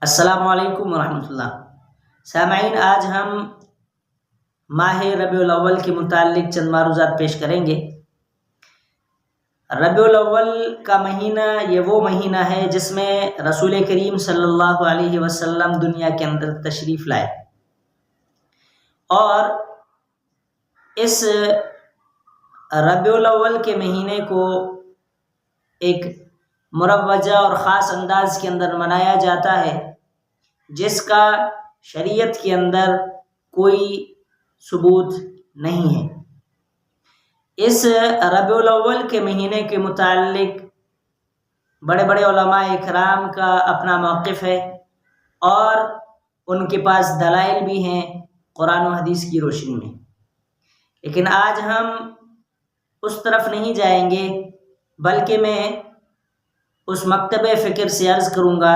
السلام علیکم ورحمۃ اللہ۔ سامعین، آج ہم ماہ ربیع الاول کے متعلق چند معروضات پیش کریں گے۔ ربیع الاول کا مہینہ یہ وہ مہینہ ہے جس میں رسول کریم صلی اللہ علیہ وسلم دنیا کے اندر تشریف لائے، اور اس ربیع الاول کے مہینے کو ایک مروجہ اور خاص انداز کے اندر منایا جاتا ہے، جس کا شریعت کے اندر کوئی ثبوت نہیں ہے۔ اس ربیع الاول کے مہینے کے متعلق بڑے بڑے علماء اکرام کا اپنا موقف ہے، اور ان کے پاس دلائل بھی ہیں قرآن و حدیث کی روشنی میں، لیکن آج ہم اس طرف نہیں جائیں گے، بلکہ میں اس مکتب فکر سے عرض کروں گا